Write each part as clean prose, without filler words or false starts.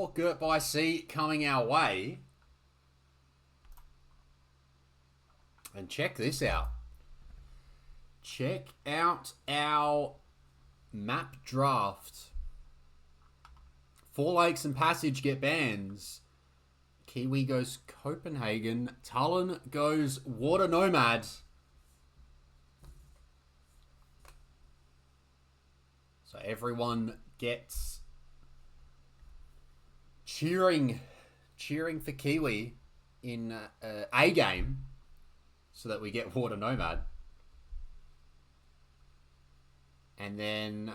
more Girt By Sea coming our way. And check this out. Check out our map draft. Four Lakes and Passage get bans. Kiwi goes Copenhagen. Tulen goes Water Nomad. So everyone gets cheering for Kiwi in a game so that we get Water Nomad. And then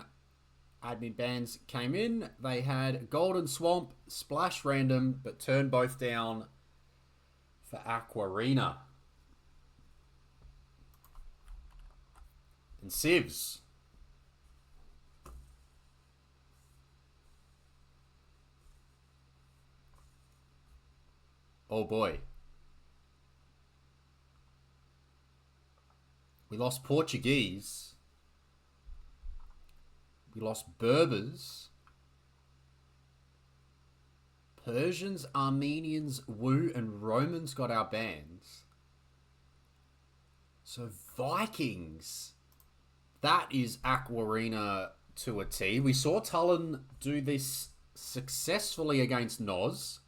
admin bans came in. They had Golden Swamp, Splash Random, but turned both down for Aquarina. And Civs. Oh boy. We lost Portuguese. We lost Berbers. Persians, Armenians, Wu, and Romans got our bans. So Vikings. That is Aquarina to a T. We saw Tulen do this successfully against Noz.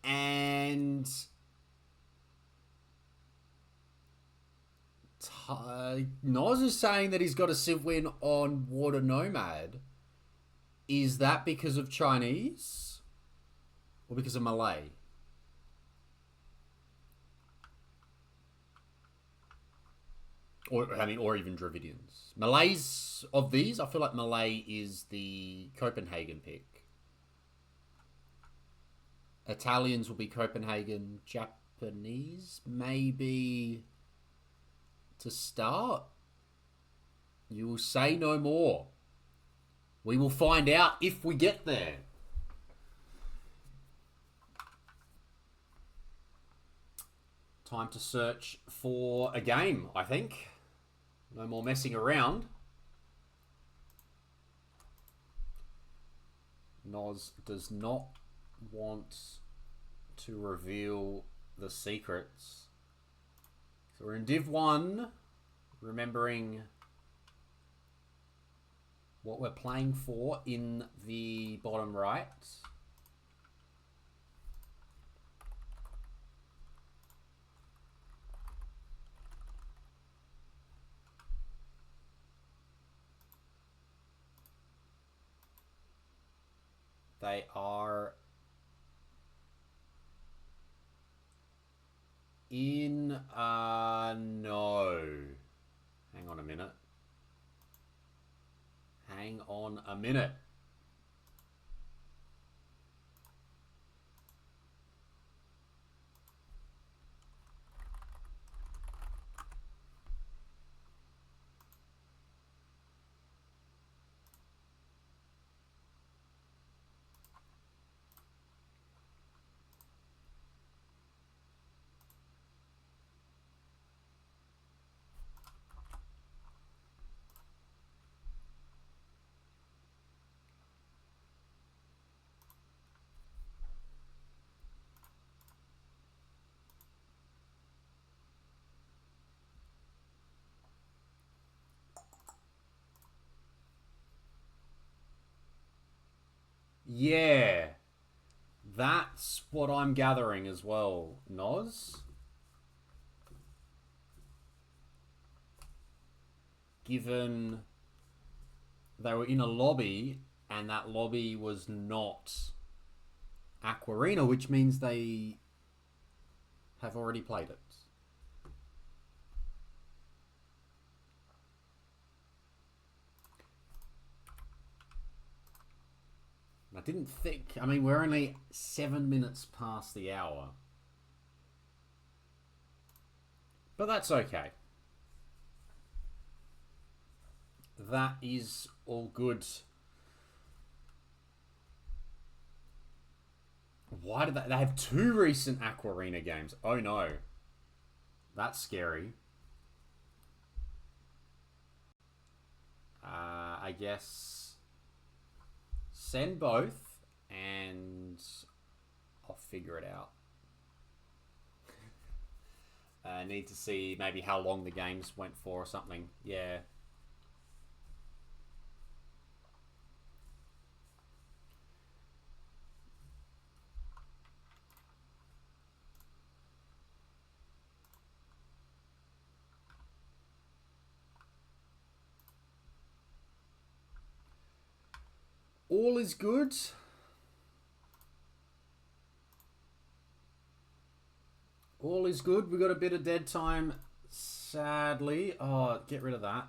And Noz is saying that he's got a civ win on Water Nomad. Is that because of Chinese? Or because of Malay? Or even Dravidians. Malays, of these, I feel like Malay is the Copenhagen pick. Italians will be Copenhagen. Japanese, maybe to start. You will say no more. We will find out if we get there. Time to search for a game, I think. No more messing around. Noz does not want to reveal the secrets. So we're in Div1, remembering what we're playing for in the bottom right. They are in, no. Hang on a minute. Hang on a minute. Yeah, that's what I'm gathering as well, Noz. Given they were in a lobby and that lobby was not Aquarina, which means they have already played it. I didn't think... I mean, we're only 7 minutes past the hour. But that's okay. That is all good. Why did they have 2 recent Aquarina games? Oh no. That's scary. I guess Send both, and I'll figure it out. I need to see maybe how long the games went for or something. Yeah. All is good. All is good. We got a bit of dead time, sadly. Oh, get rid of that.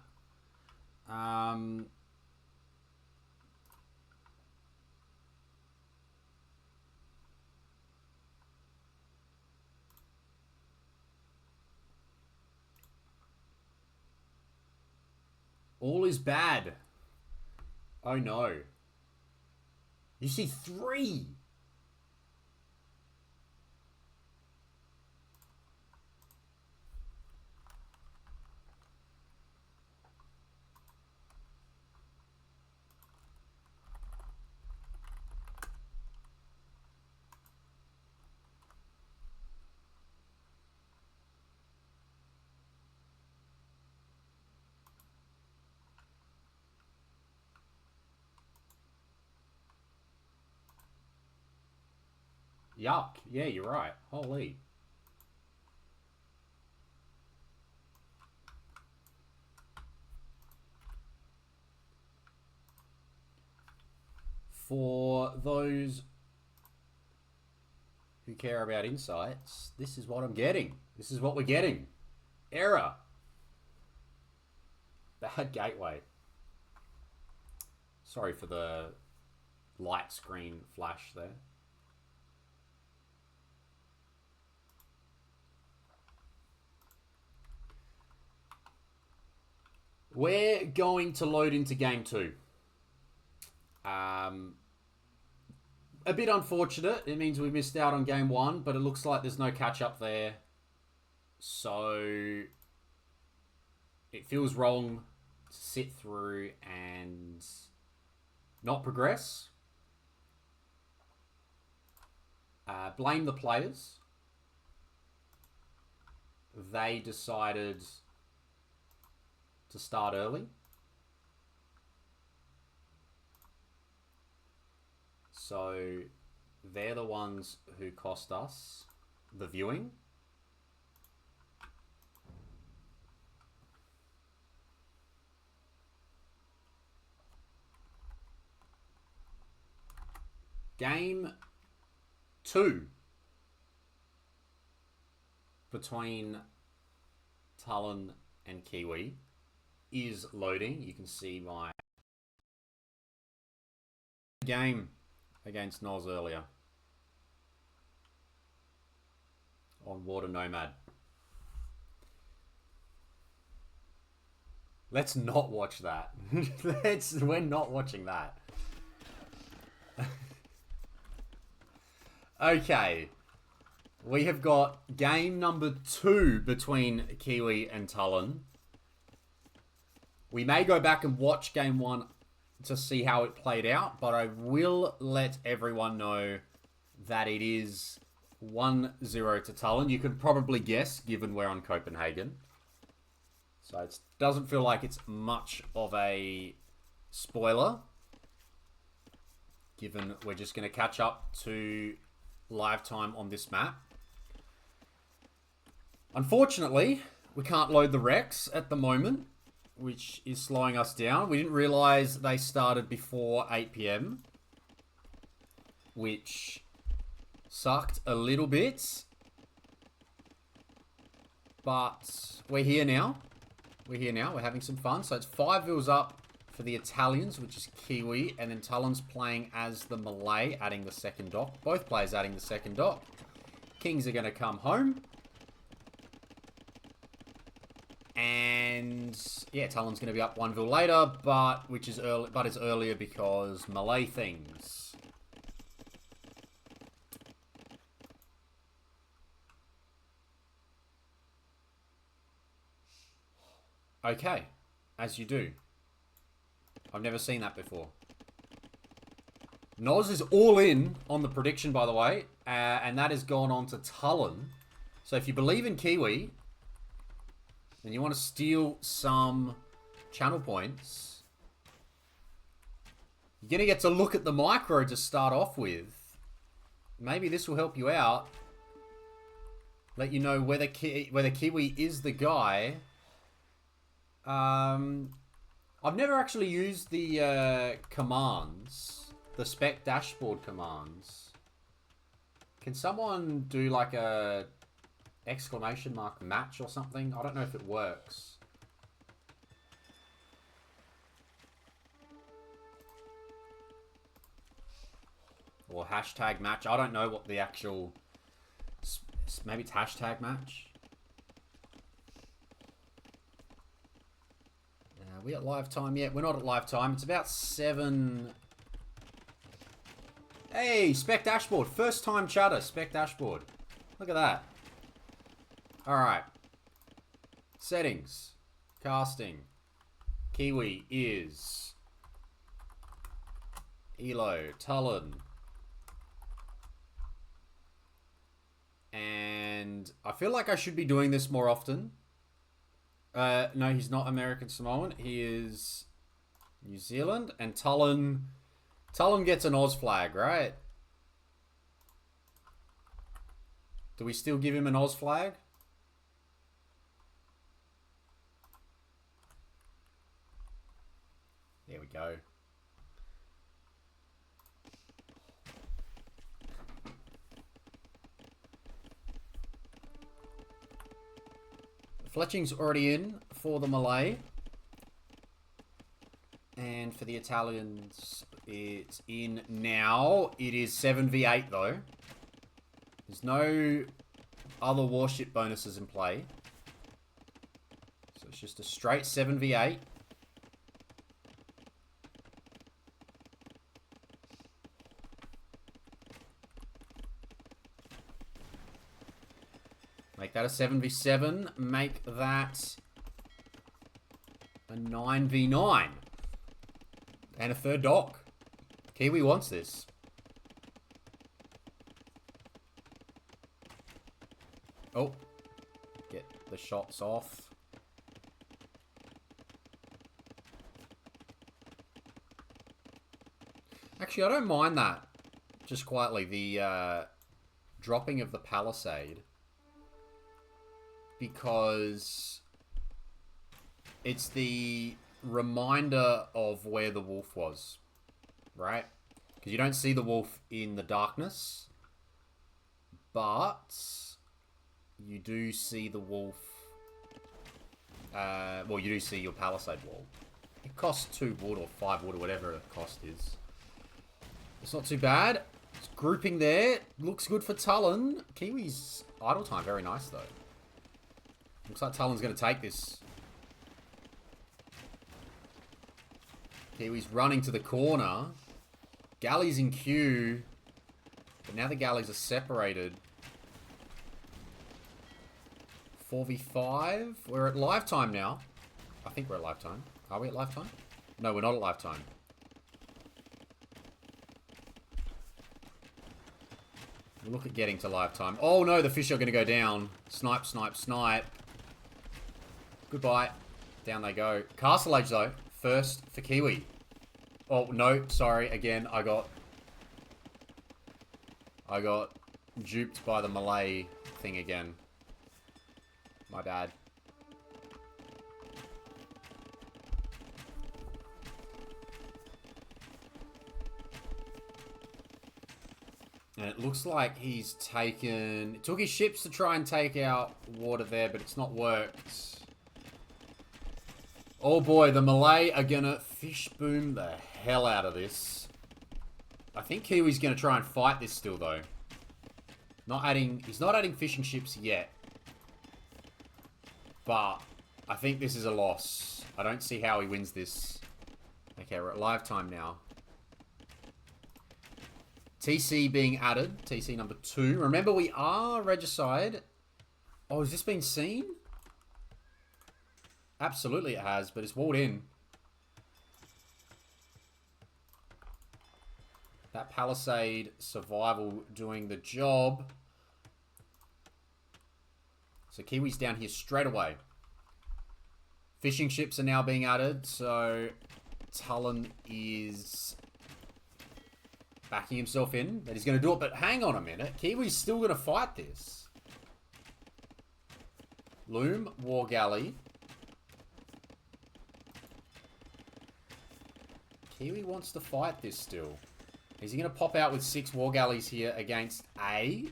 All is bad. Oh no. You see 3. Yuck. Yeah, you're right. Holy. For those who care about insights, this is what I'm getting. This is what we're getting. Error. Bad gateway. Sorry for the light screen flash there. We're going to load into game 2. A bit unfortunate. It means we missed out on game 1, but it looks like there's no catch up there. So it feels wrong to sit through and not progress. Blame the players. They decided to start early. So they're the ones who cost us the viewing. Game 2 between Tulen and Kiwi is loading. You can see my game against Noz earlier on Water Nomad. Let's not watch that. We're not watching that. Okay. We have got game number 2 between Kiwi and Tulen. We may go back and watch game 1 to see how it played out, but I will let everyone know that it is 1-0 to Tulen. You can probably guess, given we're on Copenhagen. So it doesn't feel like it's much of a spoiler, given we're just going to catch up to live time on this map. Unfortunately, we can't load the Rex at the moment, which is slowing us down. We didn't realize they started before 8 PM, which sucked a little bit. But we're here now. We're here now. We're having some fun. So it's 5 vils up for the Italians, which is Kiwi. And then Tulen's playing as the Malay, adding the second dock. Both players adding the second dock. Kings are going to come home. And yeah, Tulen's going to be up 1 vil later, but it's earlier because Malay things. Okay, as you do. I've never seen that before. Noz is all in on the prediction, by the way. And that has gone on to Tulen. So if you believe in Kiwi, and you want to steal some channel points, you're going to get to look at the micro to start off with. Maybe this will help you out. Let you know whether Kiwi is the guy. I've never actually used the commands. The spec dashboard commands. Can someone do like a exclamation mark match or something? I don't know if it works. Or hashtag match. I don't know what the actual... Maybe it's hashtag match. Are we at live time yet? We're not at live time. It's about 7... Hey, spec dashboard. First time chatter, spec dashboard. Look at that. Alright. Settings. Casting. Kiwi is... Elo. Tulen. And I feel like I should be doing this more often. No, he's not American Samoan. He is New Zealand. And Tulen gets an Oz flag, right? Do we still give him an Oz flag? There we go. Fletching's already in for the Malay. And for the Italians, it's in now. It is 7v8 though. There's no other warship bonuses in play. So it's just a straight 7v8. Make that a 7v7. Make that a 9v9. And a third dock. Kiwi wants this. Oh. Get the shots off. Actually, I don't mind that. Just quietly. The dropping of the palisade. Because it's the reminder of where the wolf was, right? Because you don't see the wolf in the darkness, but you do see the wolf. Well, you do see your palisade wall. It costs 2 wood or 5 wood or whatever the cost is. It's not too bad. It's grouping there. Looks good for Tulen. Kiwi's idle time, very nice though. Looks like Tulen's going to take this. Kiwi's running to the corner. Galleys in queue. But now the galleys are separated. 4v5. We're at live time now. I think we're at live time. Are we at live time? No, we're not at live time. Look at getting to live time. Oh no, the fish are going to go down. Snipe, snipe, snipe. Goodbye. Down they go. Castle Age, though. First for Kiwi. Oh, no. Sorry. Again, I got duped by the Malay thing again. My bad. And it looks like he's taken... It took his ships to try and take out water there, but it's not worked. Oh boy, the Malay are gonna fish boom the hell out of this. I think Kiwi's gonna try and fight this still though. He's not adding fishing ships yet. But I think this is a loss. I don't see how he wins this. Okay, we're at live time now. TC being added. TC number 2. Remember, we are regicide. Oh, has this been seen? Absolutely it has, but it's walled in. That palisade survival doing the job. So Kiwi's down here straight away. Fishing ships are now being added, so Tulen is backing himself in that he's going to do it, but hang on a minute. Kiwi's still going to fight this. Loom, War Galley. Kiwi wants to fight this still. Is he going to pop out with 6 War Galleys here against 8?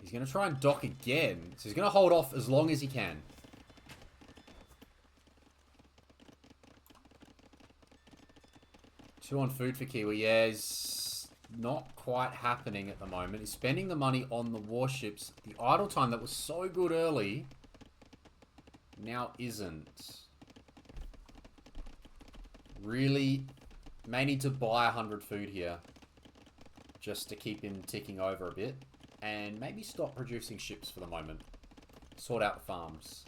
He's going to try and dock again. So he's going to hold off as long as he can. Two on food for Kiwi. Yeah, it's not quite happening at the moment. He's spending the money on the warships. The idle time that was so good early now isn't. Really may need to buy 100 food here just to keep him ticking over a bit. And maybe stop producing ships for the moment. Sort out the farms.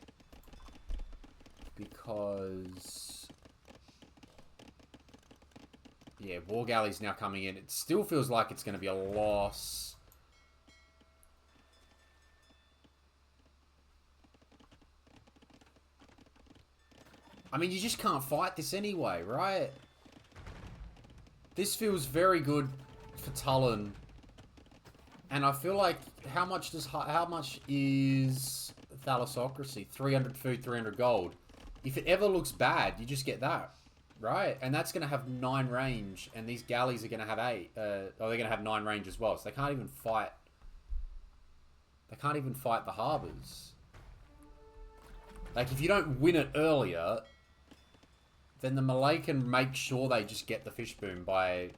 Because... yeah, War Galley's now coming in. It still feels like it's going to be a loss. I mean, you just can't fight this anyway, right? This feels very good for Tulen. And I feel like how much is Thalassocracy? 300 food, 300 gold. If it ever looks bad, you just get that, right? And that's going to have 9 range, and these galleys are going to have 8. They're going to have 9 range as well, so they can't even fight. They can't even fight the harbors. Like, if you don't win it earlier, then the Malay can make sure they just get the fish boom by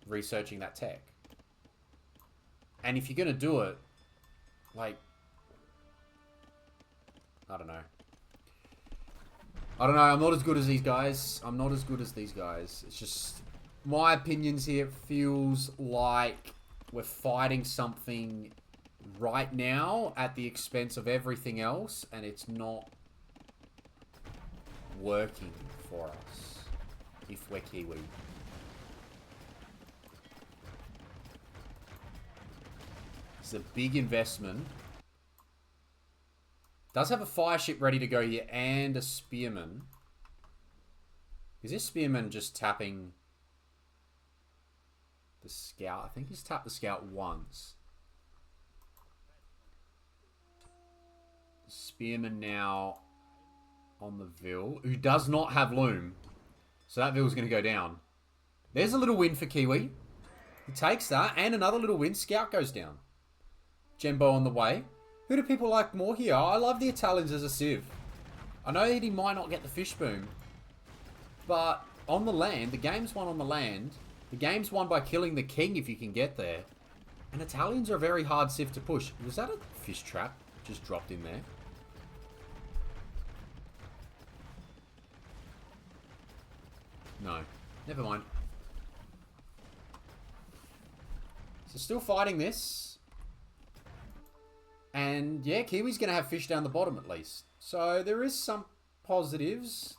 researching that tech. And if you're going to do it, like, I don't know. I'm not as good as these guys. I'm not as good as these guys. It's just, my opinions here, it feels like we're fighting something right now at the expense of everything else, and it's not working for us if we're Kiwi. It's a big investment. Does have a fire ship ready to go here and a spearman. Is this spearman just tapping the scout? I think he's tapped the scout once. Spearman now on the Vil, who does not have loom. So that Vil's going to go down. There's a little win for Kiwi. He takes that, and another little win. Scout goes down. Jembo on the way. Who do people like more here? I love the Italians as a civ. I know that he might not get the fish boom, but on the land, the game's won on the land. The game's won by killing the king if you can get there. And Italians are a very hard civ to push. Was that a fish trap just dropped in there? No. Never mind. So still fighting this. And yeah, Kiwi's going to have fish down the bottom at least. So there is some positives.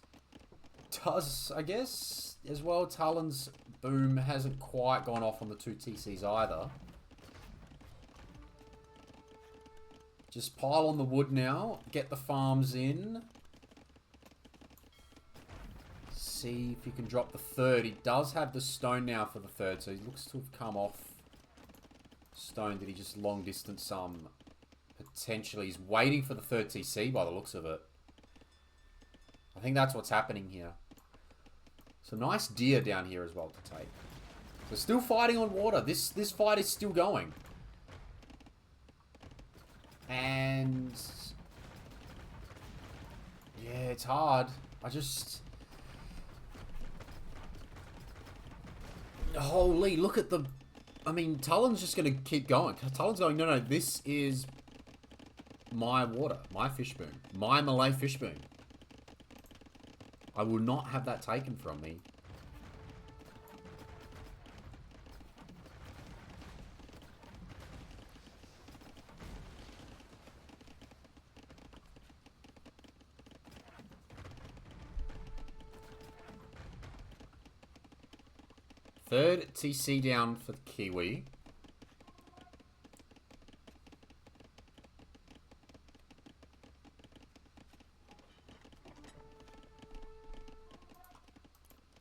Does, I guess, as well. Tulen's boom hasn't quite gone off on the 2 TCs either. Just pile on the wood now. Get the farms in. See if you can drop the 3rd. He does have the stone now for the 3rd, so he looks to have come off stone. Did he just long distance some? Potentially. He's waiting for the 3rd TC by the looks of it. I think that's what's happening here. Some nice deer down here as well to take. So still fighting on water. This fight is still going. And yeah, it's hard. I just... holy, look at the... I mean, Tulen's just going to keep going. Tulen's going, no, this is my water, my fish boom, my Malay fish boom. I will not have that taken from me. Third TC down for the Kiwi.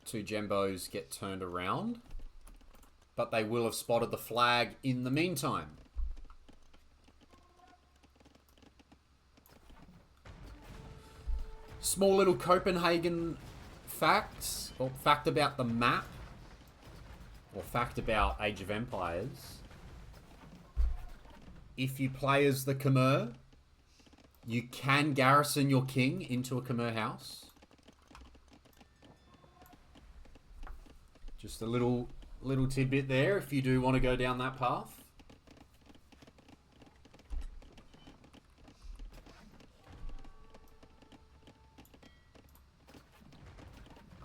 Two Gembos get turned around. But they will have spotted the flag in the meantime. Small little Copenhagen facts, or fact about the map, or fact about Age of Empires. If you play as the Khmer, you can garrison your king into a Khmer house. Just a little tidbit there if you do want to go down that path.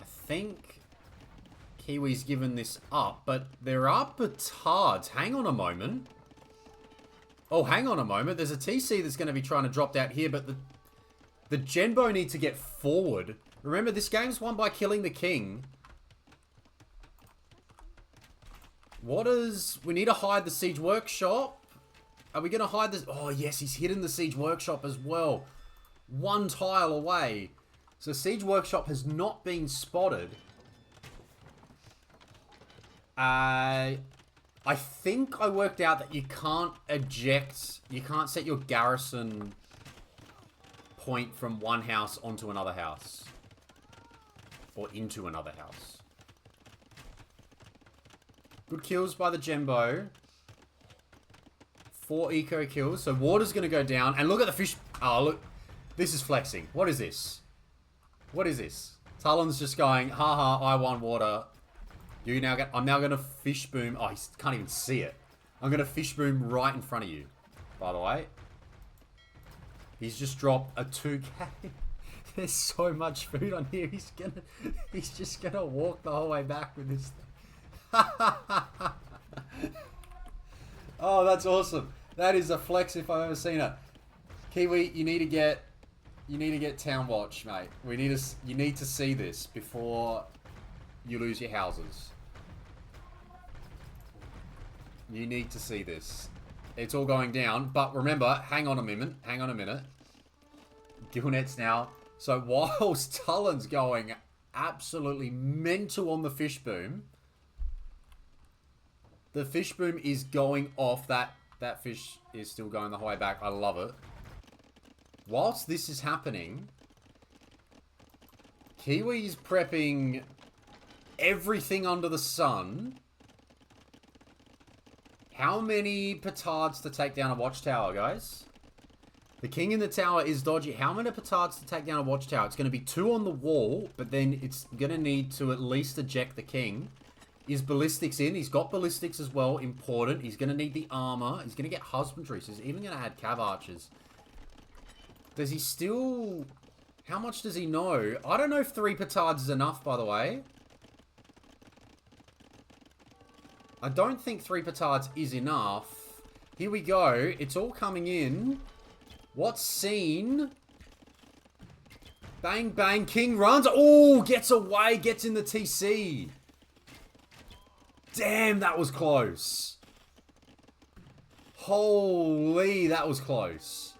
I think Kiwi's given this up, but there are petards. Hang on a moment. Oh, hang on a moment. There's a TC that's going to be trying to drop out here, but the Genbo need to get forward. Remember, this game's won by killing the king. What is... We need to hide the Siege Workshop. Are we going to hide this? Oh, yes, he's hidden the Siege Workshop as well. One tile away. So Siege Workshop has not been spotted. I think I worked out that you can't eject... You can't set your garrison point from one house onto another house. Or into another house. Good kills by the Genbo. 4 eco kills. So water's going to go down. And look at the fish. Oh, look. This is flexing. What is this? What is this? Talon's just going, haha, I won water. You now get... I'm now going to fish boom. Oh, he can't even see it. I'm going to fish boom right in front of you. By the way. He's just dropped a 2k. There's so much food on here. He's just going to walk the whole way back with this thing. Oh, that's awesome. That is a flex if I've ever seen it. Kiwi, you need to get Town Watch, mate. You need to see this before you lose your houses. You need to see this. It's all going down, but remember, hang on a minute. Gilnet's now. So whilst Tullen's going absolutely mental on the fish boom, the fish boom is going off. That fish is still going the whole way back. I love it. Whilst this is happening, Kiwi's prepping everything under the sun. How many petards to take down a watchtower, guys? The king in the tower is dodgy. How many petards to take down a watchtower? It's going to be 2 on the wall, but then it's going to need to at least eject the king. Is ballistics in? He's got ballistics as well. Important. He's going to need the armor. He's going to get husbandry. So he's even going to add cav archers. Does he still... How much does he know? I don't know if 3 petards is enough, by the way. I don't think 3 petards is enough. Here we go. It's all coming in. What's seen? Bang, bang. King runs. Oh, gets away. Gets in the TC. Damn, that was close. Holy, that was close.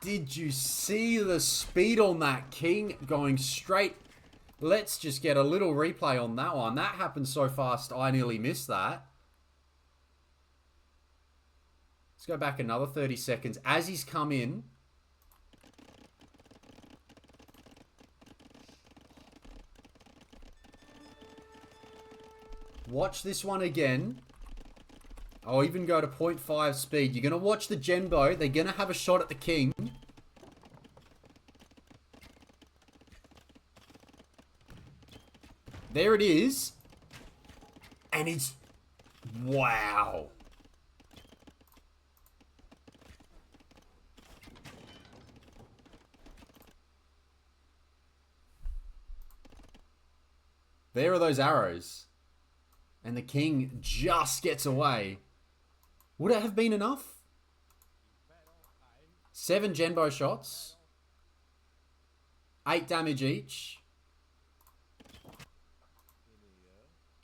Did you see the speed on that king going straight? Let's just get a little replay on that one. That happened so fast, I nearly missed that. Let's go back another 30 seconds. As he's come in... Watch this one again. I'll even go to 0.5 speed. You're going to watch the Genbo. They're going to have a shot at the king. There it is. And it's... Wow. There are those arrows. And the king just gets away. Would it have been enough? 7 Genbo shots. 8 damage each.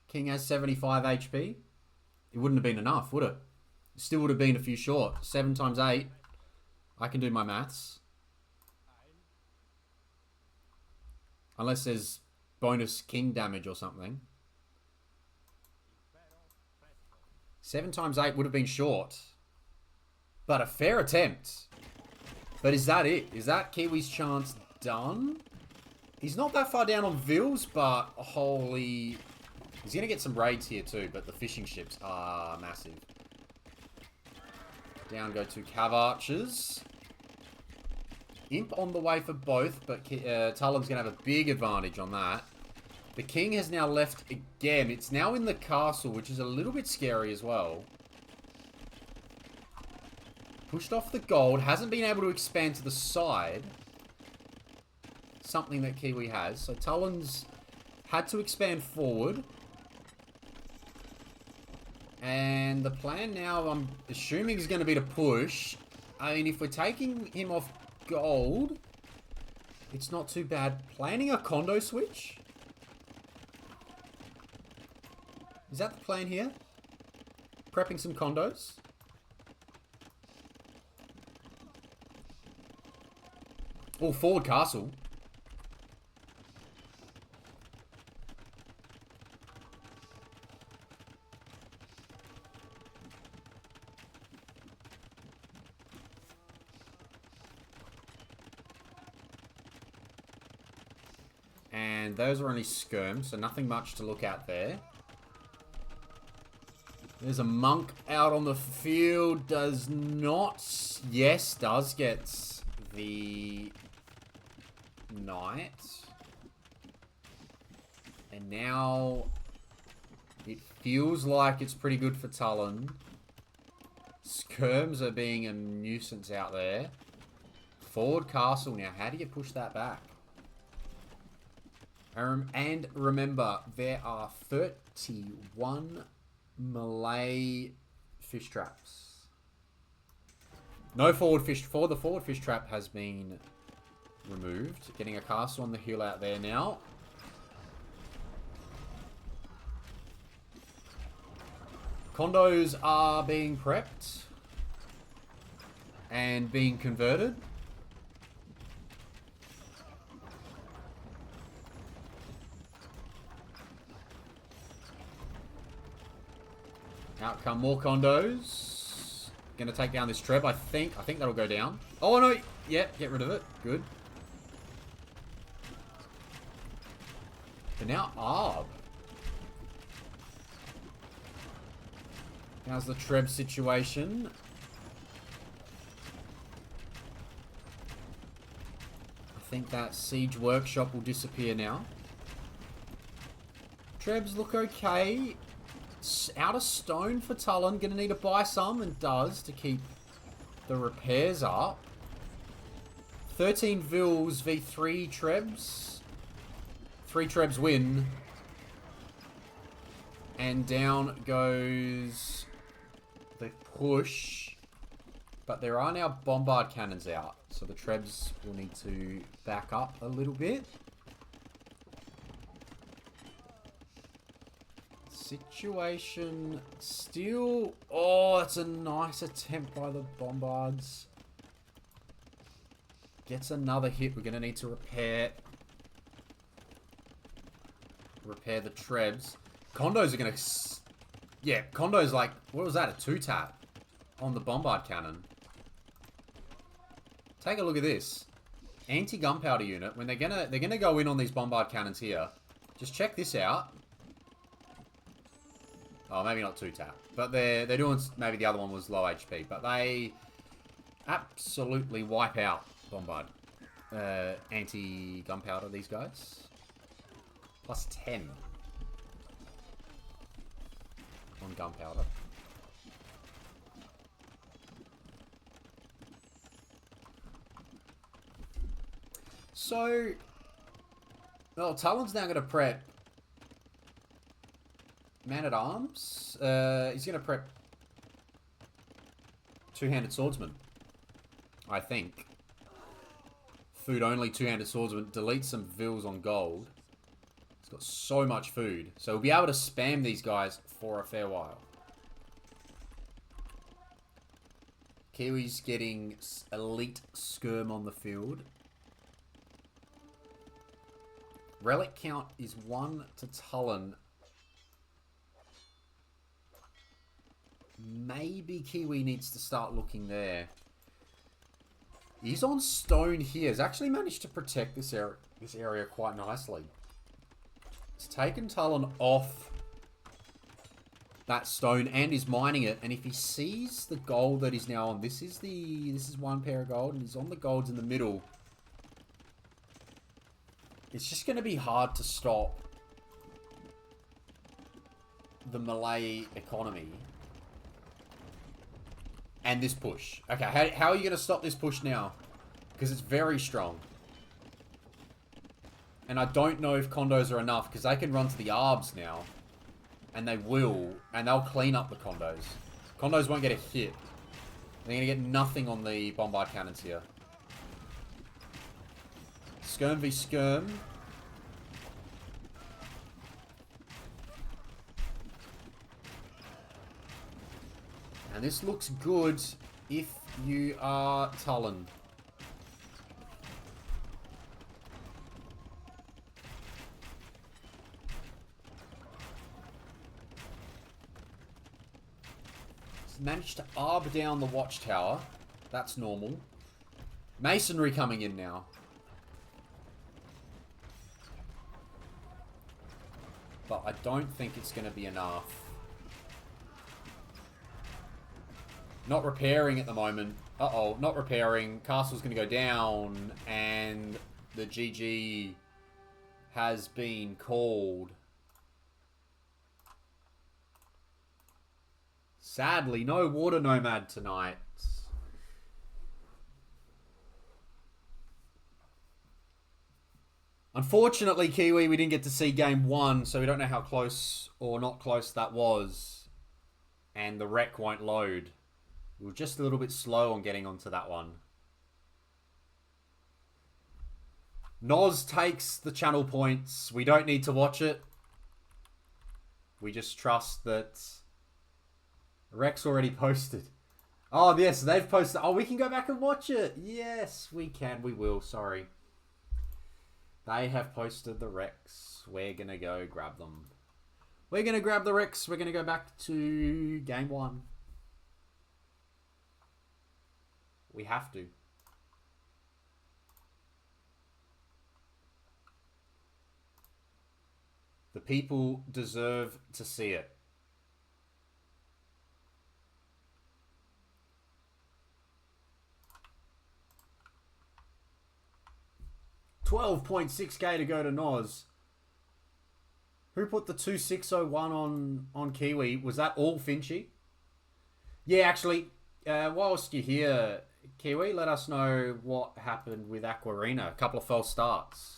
King has 75 HP. It wouldn't have been enough, would it? It still would have been a few short. 7 times 8. I can do my maths. Unless there's bonus king damage or something. 7 times 8 would have been short. But a fair attempt. But is that it? Is that Kiwi's chance done? He's not that far down on Vils, but holy... He's going to get some raids here too, but the fishing ships are massive. Down go 2 Cav Archers. Imp on the way for both, but Talon's going to have a big advantage on that. The king has now left again. It's now in the castle, which is a little bit scary as well. Pushed off the gold. Hasn't been able to expand to the side. Something that Kiwi has. So Talon's had to expand forward. And the plan now, I'm assuming, is going to be to push. I mean, if we're taking him off gold, it's not too bad. Planning a condo switch? Is that the plan here? Prepping some condos? Oh, forward castle. And those are only skirms, so nothing much to look at there. There's a monk out on the field. Does not... Yes, does get the knight. And now it feels like it's pretty good for Talon. Skirms are being a nuisance out there. Forward castle now. How do you push that back? And remember, there are 31 Malay fish traps. No forward fish. The forward fish trap has been removed. Getting a castle on the hill out there now. Condos are being prepped and being converted. Out come more condos. Gonna take down this Treb, I think. I think that'll go down. Oh, no. Yep, get rid of it. Good. But now Arb. How's the Treb situation? I think that Siege Workshop will disappear now. Trebs look okay. Out of stone for Talon. Gonna need to buy some, and does, to keep the repairs up. 13 Vils v 3 Trebs. 3 Trebs win. And down goes the push. But there are now bombard cannons out, so the Trebs will need to back up a little bit. Situation still... Oh, that's a nice attempt by the bombards. Gets another hit. We're going to need to repair the Trebs. Condos are going to... Yeah, Condos like... What was that? A 2-tap on the bombard cannon. Take a look at this. Anti-gunpowder unit. When they're gonna go in on these bombard cannons here. Just check this out. Oh, maybe not 2-tap. But they're doing... Maybe the other one was low HP. But they absolutely wipe out bombard. Anti-gunpowder, these guys. Plus 10. On gunpowder. So... Oh, Talon's now going to prep... Man-at-Arms. He's going to prep Two-Handed Swordsman. I think. Food only Two-Handed Swordsman. Delete some Vils on gold. It's got so much food. So we'll be able to spam these guys for a fair while. Kiwi's getting elite skirm on the field. Relic count is 1 to Tulen. Maybe Kiwi needs to start looking there. He's on stone here. He's actually managed to protect this area quite nicely. He's taken Tulen off that stone and is mining it. And if he sees the gold that he's now on, this is one pair of gold, and he's on the golds in the middle. It's just going to be hard to stop the Malay economy. And this push. Okay, how are you going to stop this push now? Because it's very strong. And I don't know if condos are enough, because they can run to the arbs now. And they will. And they'll clean up the condos. Condos won't get a hit. They're going to get nothing on the bombard cannons here. Skirm v Skirm. And this looks good if you are Tulen. He's managed to arb down the watchtower. That's normal. Masonry coming in now. But I don't think it's going to be enough. Not repairing at the moment. Uh-oh, not repairing. Castle's going to go down. And the GG has been called. Sadly, no water nomad tonight. Unfortunately, Kiwi, we didn't get to see game 1, so we don't know how close or not close that was. And the rec won't load. We were just a little bit slow on getting onto that one. Noz takes the channel points. We don't need to watch it. We just trust that Rec's already posted. Oh, yes, they've posted. Oh, we can go back and watch it. Yes, we can. We will. Sorry. They have posted the Recs. We're going to go grab them. We're going to grab the Recs. We're going to go back to game 1. We have to. The people deserve to see it. $12.6k to go to Noz. Who put the 2601 on Kiwi? Was that all Finchy? Yeah, actually, whilst you're here, Kiwi, let us know what happened with Aquarina. A couple of false starts.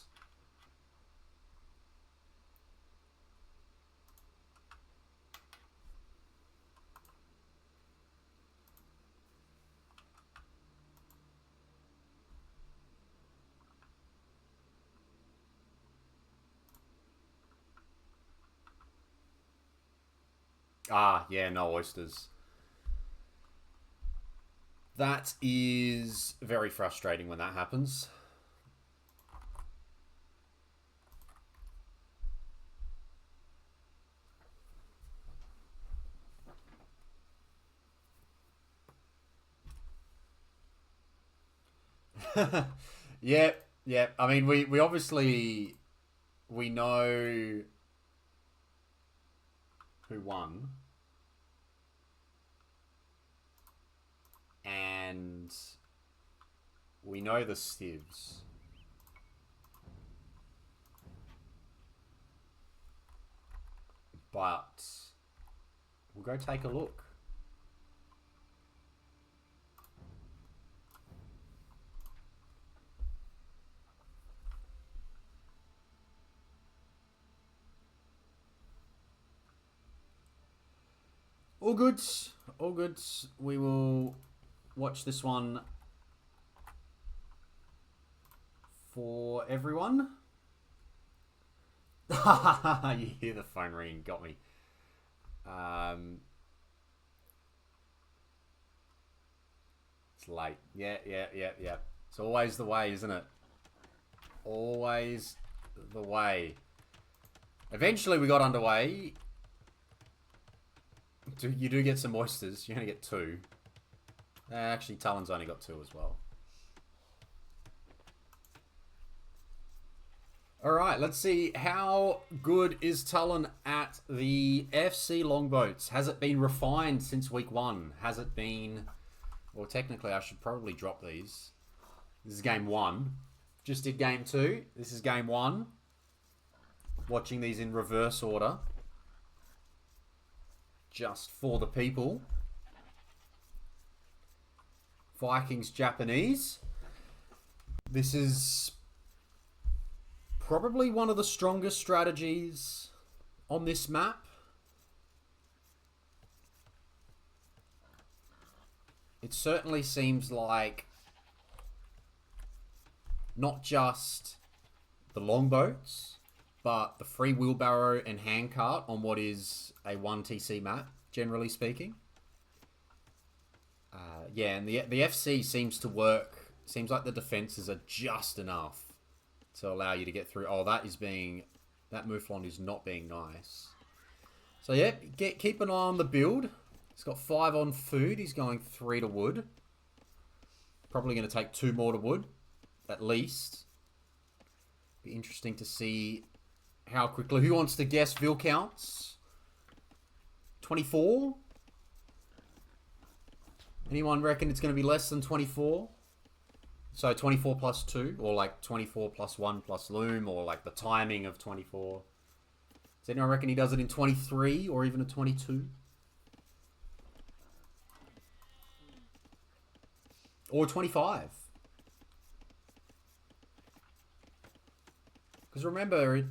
Ah, yeah, no oysters. That is very frustrating when that happens. Yep, yep. I mean, we obviously, we know who won. And we know the Stivs. But we'll go take a look. All good. All good. We will watch this one for everyone. You hear the phone ringing. Got me. It's late. Yeah. It's always the way, isn't it? Always the way. Eventually we got underway. You do get some oysters. You only get 2. Actually, Talon's only got 2 as well. Alright, let's see. How good is Talon at the FC longboats? Has it been refined since week 1? Has it been... Well, technically, I should probably drop these. This is game 1. Just did game 2. This is game 1. Watching these in reverse order. Just for the people. Vikings, Japanese. This is... probably one of the strongest strategies on this map. It certainly seems like not just the longboats, but the free wheelbarrow and handcart on what is a 1TC map, generally speaking. Yeah, and the FC seems to work. Seems like the defenses are just enough to allow you to get through. Oh, that Mouflon is not being nice. So yeah, keep an eye on the build. He's got 5 on food. He's going 3 to wood. Probably going to take 2 more to wood, at least. Be interesting to see how quickly. Who wants to guess Vil counts? 24? Anyone reckon it's going to be less than 24? So 24 plus 2, or like 24 plus 1 plus loom, or like the timing of 24. Does anyone reckon he does it in 23 or even a 22? Or 25? Because remember,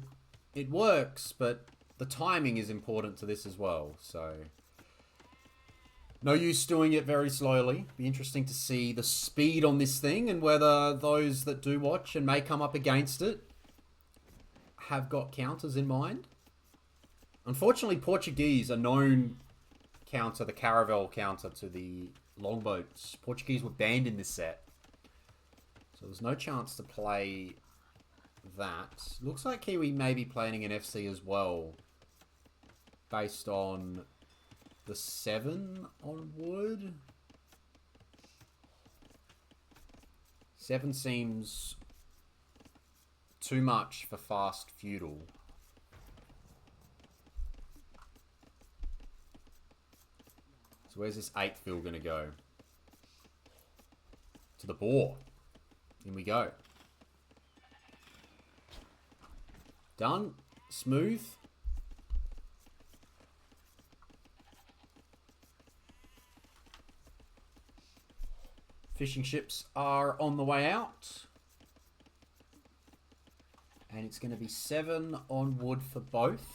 it works, but the timing is important to this as well, so... No use doing it very slowly. Be interesting to see the speed on this thing and whether those that do watch and may come up against it have got counters in mind. Unfortunately, Portuguese are known counter, the caravel counter to the longboats. Portuguese were banned in this set. So there's no chance to play that. Looks like Kiwi may be playing an FC as well. Based on... the 7 on wood. 7 seems too much for fast feudal. So where's this 8th Vil going to go? To the boar. In we go. Done. Smooth. Fishing ships are on the way out. And it's going to be 7 on wood for both.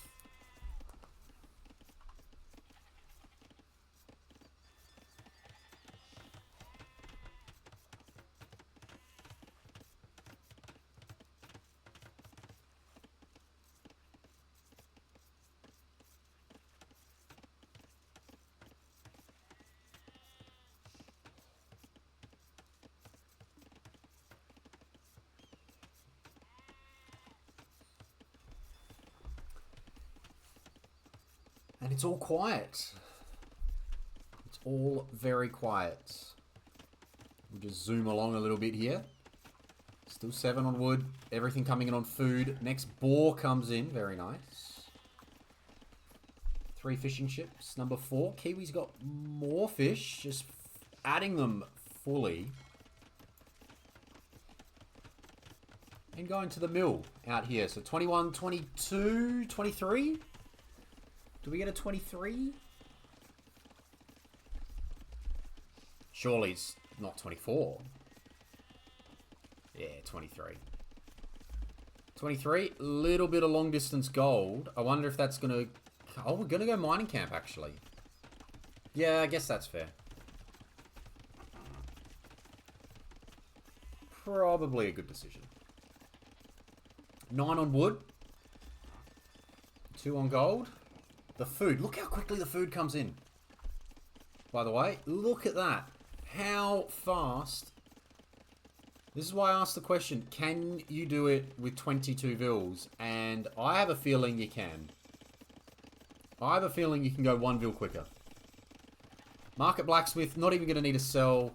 And it's all quiet. It's all very quiet. We'll just zoom along a little bit here. Still 7 on wood. Everything coming in on food. Next boar comes in. Very nice. 3 fishing ships. Number 4. Kiwi's got more fish. Just adding them fully. And going to the mill out here. So 21, 22, 23. Do we get a 23? Surely it's not 24. Yeah, 23. 23, little bit of long distance gold. I wonder if that's going to... Oh, we're going to go mining camp, actually. Yeah, I guess that's fair. Probably a good decision. 9 on wood. 2 on gold. The food. Look how quickly the food comes in. By the way, look at that. How fast. This is why I asked the question, can you do it with 22 vils? And I have a feeling you can. I have a feeling you can go 1 vil quicker. Market blacksmith, not even going to need to sell.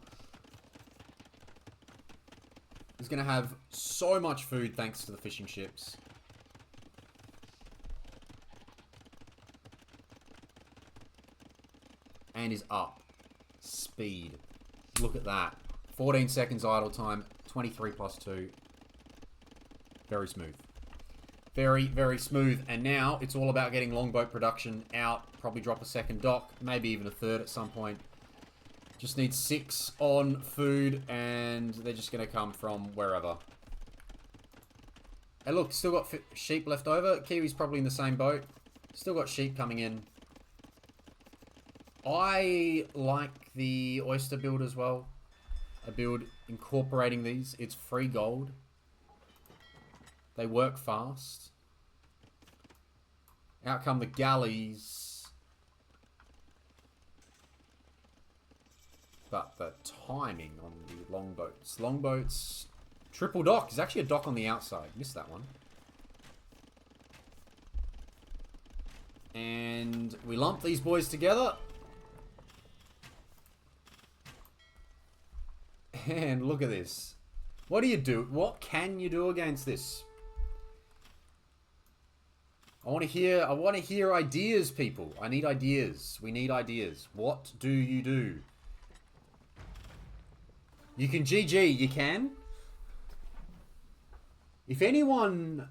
He's going to have so much food thanks to the fishing ships. And is up. Speed. Look at that. 14 seconds idle time. 23 plus 2. Very smooth. Very, very smooth. And now it's all about getting longboat production out. Probably drop a second dock. Maybe even a third at some point. Just need 6 on food. And they're just going to come from wherever. Hey, look. Still got sheep left over. Kiwi's probably in the same boat. Still got sheep coming in. I like the oyster build as well. A build incorporating these. It's free gold. They work fast. Out come the galleys. But the timing on the longboats. Longboats. Triple dock. There's actually a dock on the outside. Missed that one. And we lump these boys together. And look at this. What do you do? What can you do against this? I want to hear ideas, people. I need ideas. We need ideas. What do you do? You can GG. You can. If anyone...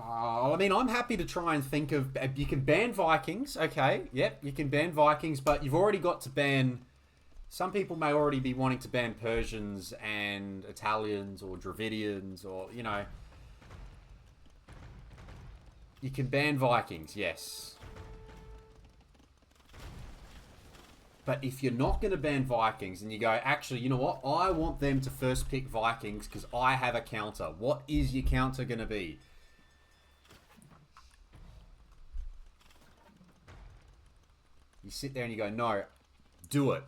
I mean, I'm happy to try and think of... You can ban Vikings. Okay. Yep. You can ban Vikings, but you've already got to ban... Some people may already be wanting to ban Persians and Italians or Dravidians or, you know. You can ban Vikings, yes. But if you're not going to ban Vikings and you go, actually, you know what? I want them to first pick Vikings because I have a counter. What is your counter going to be? You sit there and you go, no, do it.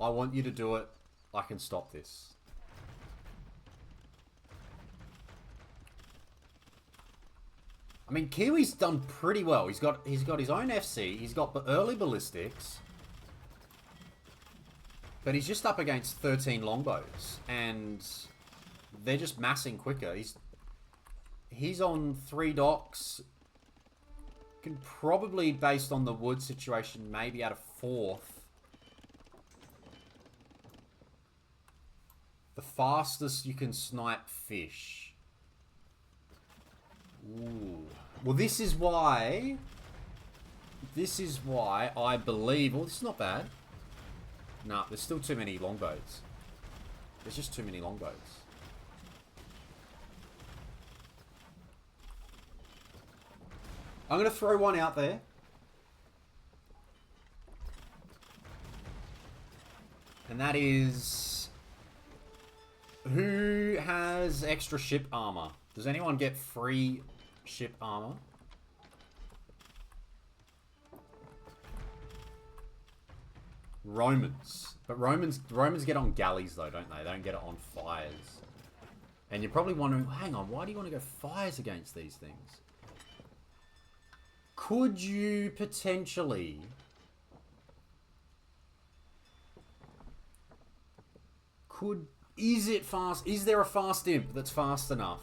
I want you to do it. I can stop this. I mean, Kiwi's done pretty well. He's got his own FC. He's got early ballistics. But he's just up against 13 longbows. And they're just massing quicker. He's on 3 docks. Can probably, based on the wood situation, maybe add a 4th. The fastest you can snipe fish. Ooh. Well, this is why I believe... Well, this is not bad. Nah, there's still too many longboats. There's just too many longboats. I'm going to throw one out there. And that is... Who has extra ship armor? Does anyone get free ship armor? Romans. But Romans get on galleys though, don't they? They don't get it on fires. And you're probably wondering, hang on, why do you want to go fires against these things? Could you potentially... Is it fast? Is there a fast imp that's fast enough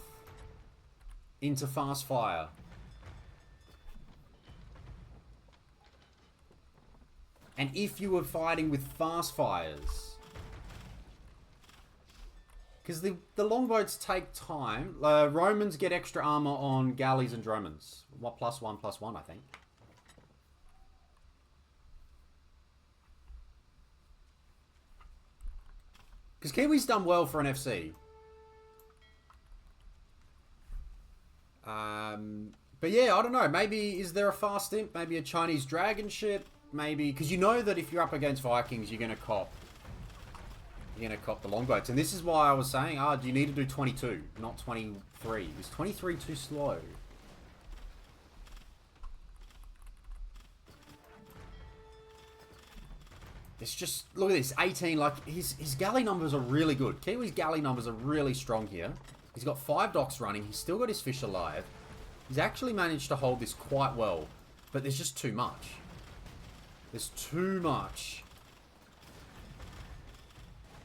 into fast fire? And if you were fighting with fast fires, because the longboats take time. Romans get extra armor on galleys and dromons. What, +1/+1, I think. Because Kiwi's done well for an FC. But yeah, I don't know. Maybe, is there a fast imp? Maybe a Chinese dragon ship? Maybe, because you know that if you're up against Vikings, you're going to cop you're going to cop the longboats. And this is why I was saying, do you need to do 22, not 23? Is 23 too slow? It's just, look at this, 18, like, his galley numbers are really good. Kiwi's galley numbers are really strong here. He's got 5 docks running. He's still got his fish alive. He's actually managed to hold this quite well. But there's just too much. There's too much.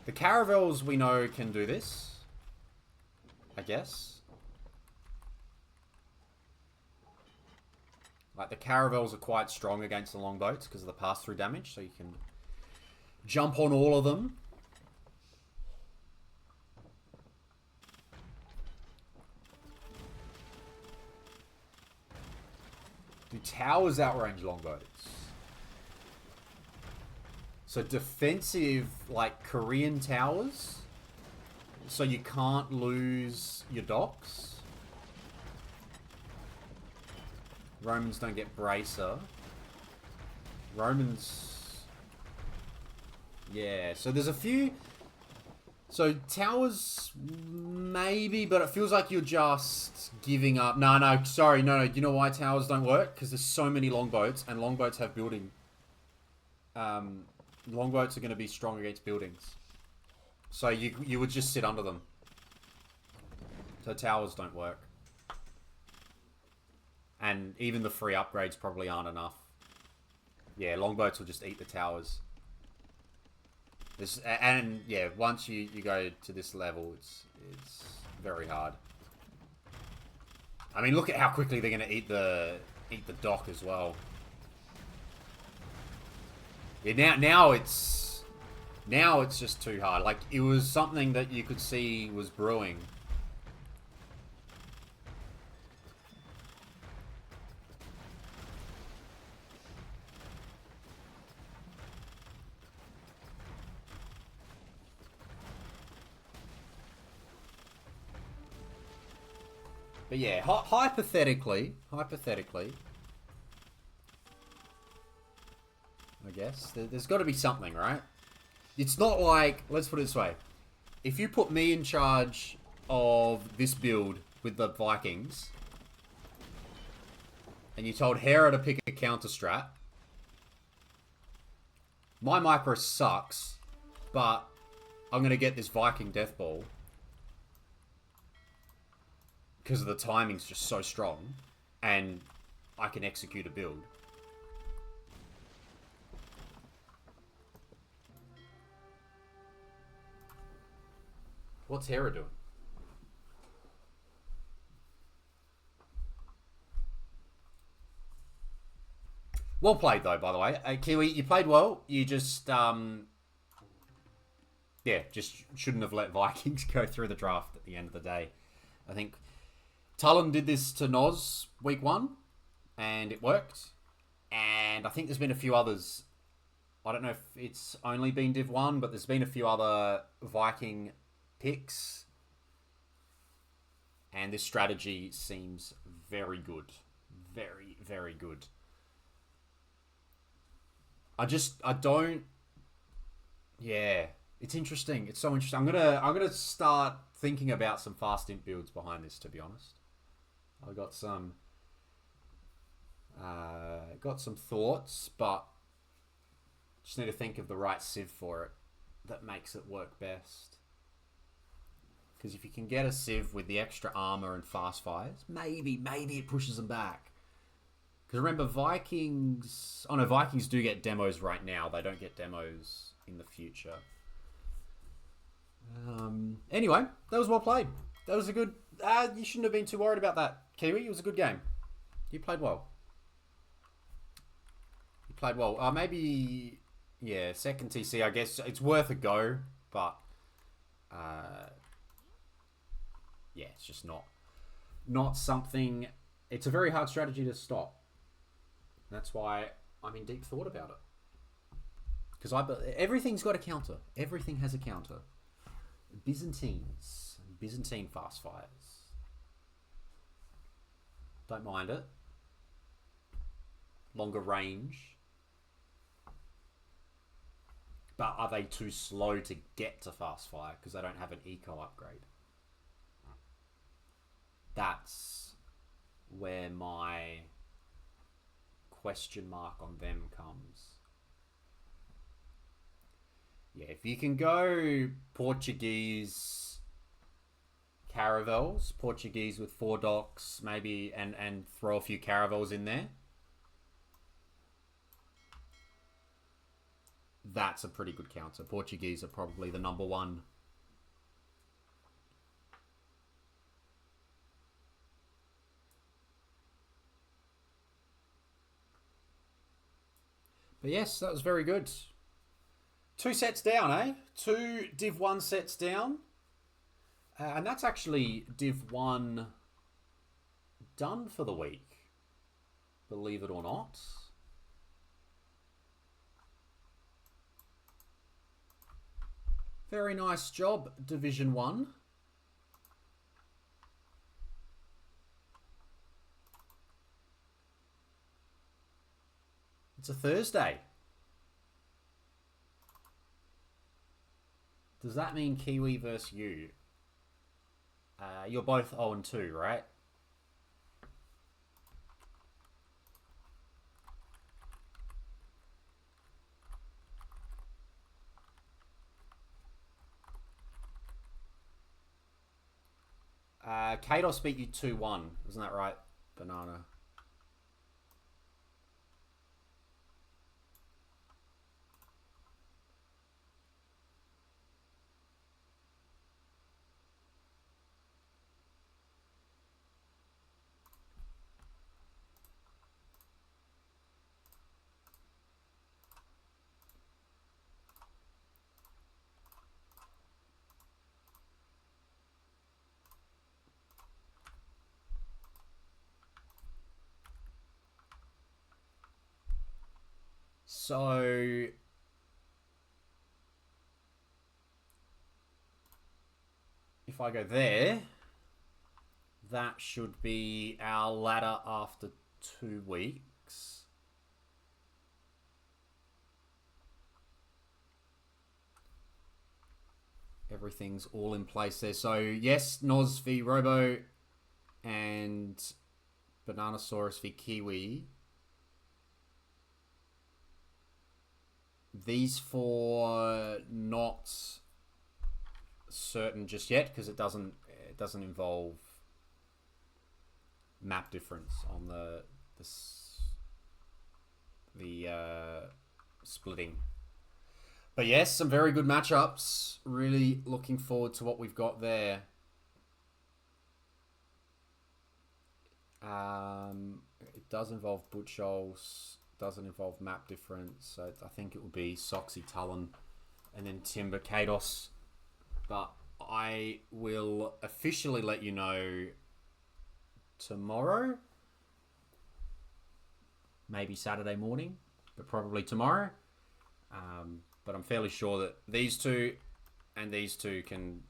The caravels we know can do this, I guess. Like, the caravels are quite strong against the longboats because of the pass-through damage, so you can jump on all of them. Do towers outrange longboats? So defensive, like Korean towers, so you can't lose your docks. Romans don't get bracer. Romans, yeah. So there's a few. So towers, maybe, but it feels like you're just giving up. No, sorry, no. Do you know why towers don't work? Because there's so many longboats, and longboats have building. Longboats are going to be strong against buildings. So you would just sit under them. So towers don't work. And even the free upgrades probably aren't enough. Yeah, longboats will just eat the towers. And yeah, once you go to this level, it's very hard. I mean, look at how quickly they're going to eat the dock as well. Yeah, now it's just too hard. Like, it was something that you could see was brewing. But yeah, hypothetically, I guess, there's got to be something, right? It's not like, let's put it this way. If you put me in charge of this build with the Vikings, and you told Hera to pick a counter strat, my micro sucks, but I'm going to get this Viking death ball because the timing's just so strong, and I can execute a build. What's Hera doing? Well played, though, by the way. Kiwi, you played well. You just, yeah, just shouldn't have let Vikings go through the draft at the end of the day. I think Tulen did this to Noz week 1, and it worked. And I think there's been a few others. I don't know if it's only been Div1, but there's been a few other Viking picks. And this strategy seems very good. Very, very good. I don't... Yeah, it's interesting. It's so interesting. I'm gonna start thinking about some fast imp builds behind this, to be honest. I got some thoughts, but just need to think of the right civ for it that makes it work best. Because if you can get a civ with the extra armor and fast fires, maybe it pushes them back. Because remember, Vikings... Oh no, Vikings do get demos right now. They don't get demos in the future. Anyway, that was well played. That was a good... you shouldn't have been too worried about that, Kiwi. It was a good game. You played well. You played well. Maybe... Yeah, second TC, I guess. It's worth a go, but... yeah, it's just not something... It's a very hard strategy to stop. That's why I'm in deep thought about it. Because everything's got a counter. Everything has a counter. Byzantine fast fires. Don't mind it. Longer range. But are they too slow to get to fast fire because they don't have an eco upgrade? That's where my question mark on them comes. Yeah, if you can go Portuguese caravels, Portuguese with 4 docks, maybe, and throw a few caravels in there, that's a pretty good counter. Portuguese are probably the number one. But yes, that was very good. 2 sets down, eh? 2 Div1 sets down. And that's actually Div1 done for the week. Believe it or not. Very nice job, Division 1. It's a Thursday. Does that mean Kiwi versus you? You're both 0-2, right? Kados beat you 2-1. Isn't that right, Banana? So if I go there, that should be our ladder after 2 weeks. Everything's all in place there. So yes, Noz v Robo and Bananasaurus v Kiwi. These 4 not certain just yet because it doesn't involve map difference on the splitting. But yes, some very good matchups. Really looking forward to what we've got there. It does involve Butchholes. Doesn't involve map difference, so I think it will be Soxy Tullen and then Timber Kados. But I will officially let you know tomorrow, maybe Saturday morning, but probably tomorrow. But I'm fairly sure that these 2 and these 2 can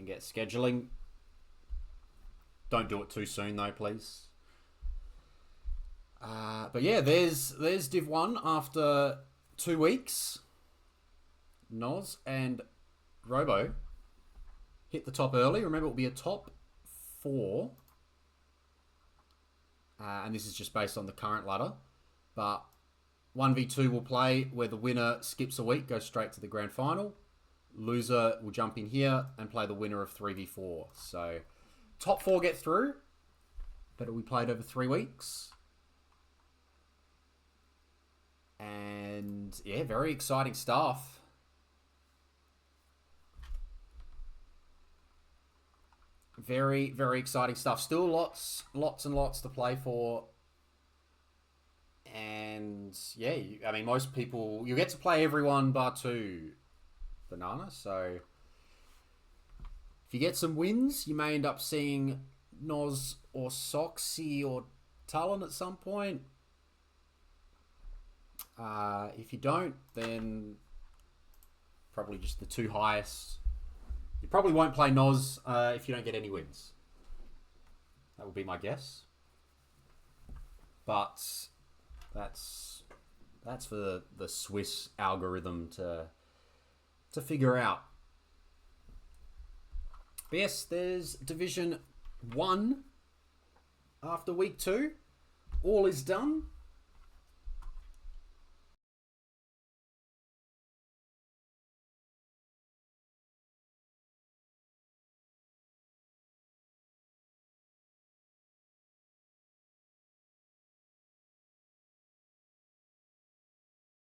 get scheduling. Don't do it too soon though, please. But yeah, there's Div 1 after 2 weeks. Noz and Robo hit the top early. Remember, it will be a top 4. And this is just based on the current ladder. But 1v2 will play where the winner skips a week, goes straight to the grand final. Loser will jump in here and play the winner of 3v4. So top 4 get through, but it will be played over 3 weeks. And yeah, very exciting stuff. Very, very exciting stuff. Still lots and lots to play for. And yeah, I mean, most people, you get to play everyone bar 2, Banana. So if you get some wins, you may end up seeing Noz or Soxy or Tullen at some point. If you don't, then probably just the 2 highest. You probably won't play Noz if you don't get any wins. That would be my guess. But that's That's for the Swiss algorithm to figure out. But yes, there's Division 1 after week 2. All is done.